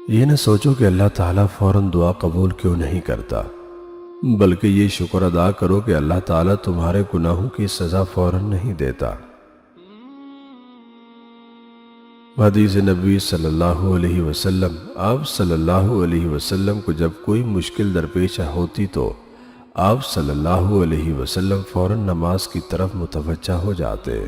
یہ نہ سوچو کہ اللہ تعالیٰ فوراً دعا قبول کیوں نہیں کرتا، بلکہ یہ شکر ادا کرو کہ اللہ تعالیٰ تمہارے گناہوں کی سزا فوراً نہیں دیتا۔ حدیث نبی صلی اللہ علیہ وسلم، آپ صلی اللہ علیہ وسلم کو جب کوئی مشکل درپیش ہوتی تو آپ صلی اللہ علیہ وسلم فوراً نماز کی طرف متوجہ ہو جاتے،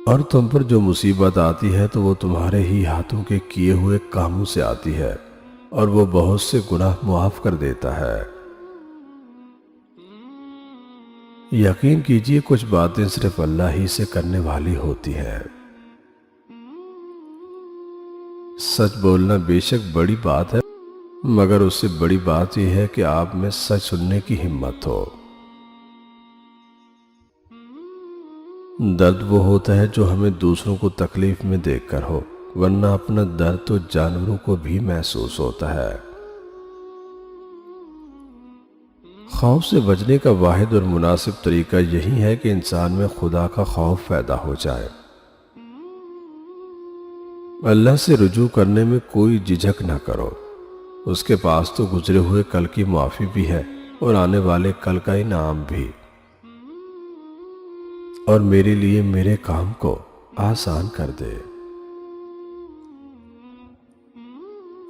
اور تم پر جو مصیبت آتی ہے تو وہ تمہارے ہی ہاتھوں کے کیے ہوئے کاموں سے آتی ہے، اور وہ بہت سے گناہ معاف کر دیتا ہے۔ یقین کیجئے کچھ باتیں صرف اللہ ہی سے کرنے والی ہوتی ہے۔ سچ بولنا بے شک بڑی بات ہے، مگر اس سے بڑی بات یہ ہے کہ آپ میں سچ سننے کی ہمت ہو۔ درد وہ ہوتا ہے جو ہمیں دوسروں کو تکلیف میں دیکھ کر ہو، ورنہ اپنا درد تو جانوروں کو بھی محسوس ہوتا ہے۔ خوف سے بچنے کا واحد اور مناسب طریقہ یہی ہے کہ انسان میں خدا کا خوف پیدا ہو جائے۔ اللہ سے رجوع کرنے میں کوئی جھجک نہ کرو، اس کے پاس تو گزرے ہوئے کل کی معافی بھی ہے اور آنے والے کل کا انعام بھی، اور میرے لیے میرے کام کو آسان کر دے۔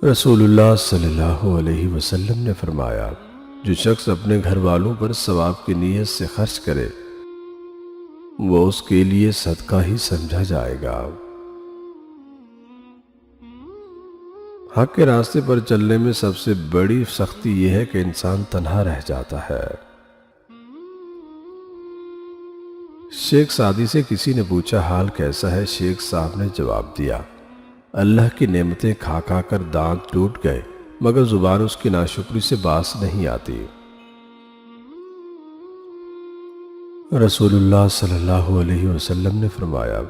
رسول اللہ صلی اللہ علیہ وسلم نے فرمایا، جو شخص اپنے گھر والوں پر ثواب کی نیت سے خرچ کرے وہ اس کے لیے صدقہ ہی سمجھا جائے گا۔ حق کے راستے پر چلنے میں سب سے بڑی سختی یہ ہے کہ انسان تنہا رہ جاتا ہے۔ شیخ سعدی سے کسی نے پوچھا حال کیسا ہے؟ شیخ صاحب نے جواب دیا، اللہ کی نعمتیں کھا کھا کر دانت ٹوٹ گئے، مگر زبان اس کی ناشکری سے باز نہیں آتی۔ رسول اللہ صلی اللہ علیہ وسلم نے فرمایا،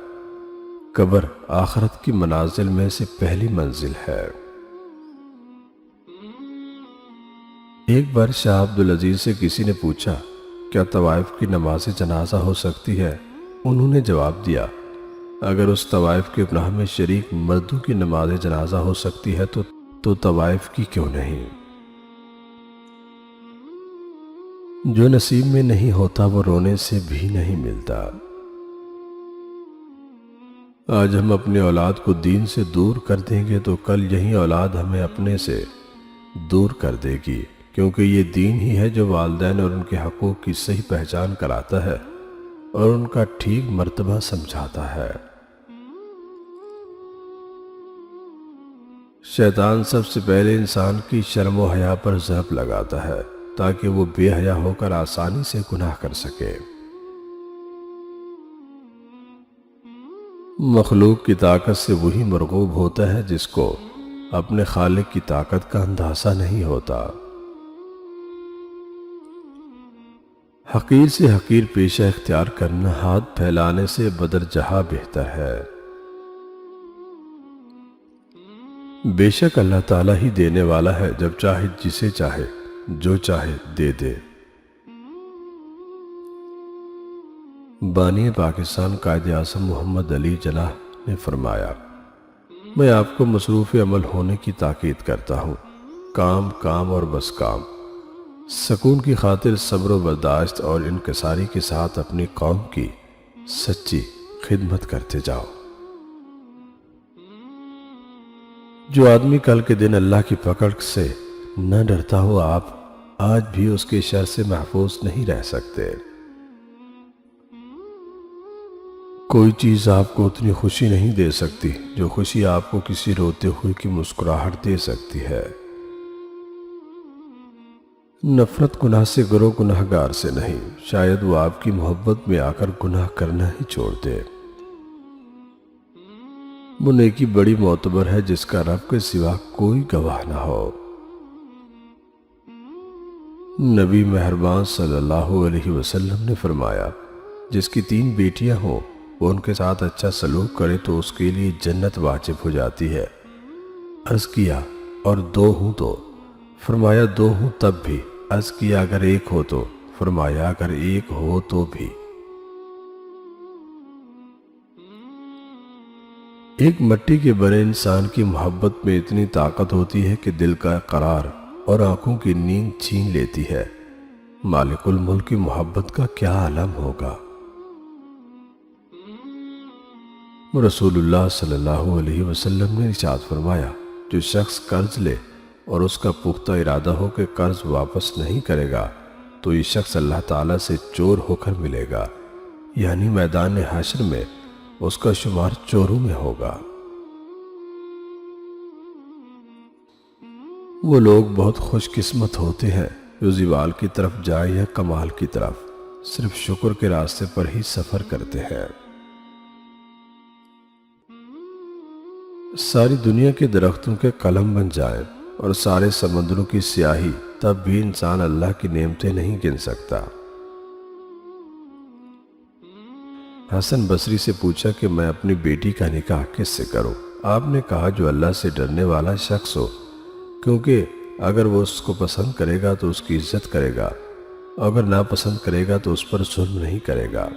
قبر آخرت کی منازل میں سے پہلی منزل ہے۔ ایک بار شاہ عبدالعزیز سے کسی نے پوچھا، کیا طوائف کی نماز جنازہ ہو سکتی ہے؟ انہوں نے جواب دیا، اگر اس طوائف کے گناہ میں شریک مردوں کی نماز جنازہ ہو سکتی ہے تو طوائف کی کیوں نہیں؟ جو نصیب میں نہیں ہوتا وہ رونے سے بھی نہیں ملتا۔ آج ہم اپنے اولاد کو دین سے دور کر دیں گے تو کل یہی اولاد ہمیں اپنے سے دور کر دے گی، کیونکہ یہ دین ہی ہے جو والدین اور ان کے حقوق کی صحیح پہچان کراتا ہے اور ان کا ٹھیک مرتبہ سمجھاتا ہے۔ شیطان سب سے پہلے انسان کی شرم و حیا پر ضرب لگاتا ہے تاکہ وہ بے حیا ہو کر آسانی سے گناہ کر سکے۔ مخلوق کی طاقت سے وہی مرغوب ہوتا ہے جس کو اپنے خالق کی طاقت کا اندازہ نہیں ہوتا۔ حقیر سے حقیر پیشہ اختیار کرنا ہاتھ پھیلانے سے بدر جہاں بہتر ہے۔ بے شک اللہ تعالیٰ ہی دینے والا ہے، جب چاہے جسے چاہے جو چاہے دے دے۔ بانی پاکستان قائد اعظم محمد علی جناح نے فرمایا، میں آپ کو مصروف عمل ہونے کی تاکید کرتا ہوں، کام کام اور بس کام۔ سکون کی خاطر صبر و برداشت اور انکساری کے ساتھ اپنی قوم کی سچی خدمت کرتے جاؤ۔ جو آدمی کل کے دن اللہ کی پکڑ سے نہ ڈرتا ہو، آپ آج بھی اس کے شر سے محفوظ نہیں رہ سکتے۔ کوئی چیز آپ کو اتنی خوشی نہیں دے سکتی جو خوشی آپ کو کسی روتے ہوئے کی مسکراہٹ دے سکتی ہے۔ نفرت گناہ سے کرو، گناہ گار سے نہیں، شاید وہ آپ کی محبت میں آ کر گناہ کرنا ہی چھوڑ دے۔ وہ نیکی بڑی معتبر ہے جس کا رب کے سوا کوئی گواہ نہ ہو۔ نبی مہربان صلی اللہ علیہ وسلم نے فرمایا، جس کی 3 بیٹیاں ہوں وہ ان کے ساتھ اچھا سلوک کرے تو اس کے لیے جنت واجب ہو جاتی ہے۔ عرض کیا، اور 2 ہوں تو؟ فرمایا 2 ہوں تب بھی۔ عرض کیا اگر 1 ہو تو؟ فرمایا اگر 1 ہو تو بھی۔ ایک مٹی کے بنے انسان کی محبت میں اتنی طاقت ہوتی ہے کہ دل کا قرار اور آنکھوں کی نیند چھین لیتی ہے۔ مالک الملک کی محبت کا کیا عالم ہوگا۔ رسول اللہ صلی اللہ علیہ وسلم نے ارشاد فرمایا، جو شخص قرض لے اور اس کا پختہ ارادہ ہو کہ قرض واپس نہیں کرے گا تو یہ شخص اللہ تعالیٰ سے چور ہو کر ملے گا، یعنی میدان حشر میں اس کا شمار چوروں میں ہوگا۔ وہ لوگ بہت خوش قسمت ہوتے ہیں جو زوال کی طرف جائے یا کمال کی طرف، صرف شکر کے راستے پر ہی سفر کرتے ہیں۔ ساری دنیا کے درختوں کے قلم بن جائیں اور سارے سمندروں کی سیاہی، تب بھی انسان اللہ کی نعمتیں نہیں گن سکتا۔ حسن بصری سے پوچھا کہ میں اپنی بیٹی کا نکاح کس سے کروں؟ آپ نے کہا جو اللہ سے ڈرنے والا شخص ہو، کیونکہ اگر وہ اس کو پسند کرے گا تو اس کی عزت کرے گا، اگر ناپسند کرے گا تو اس پر ظلم نہیں کرے گا۔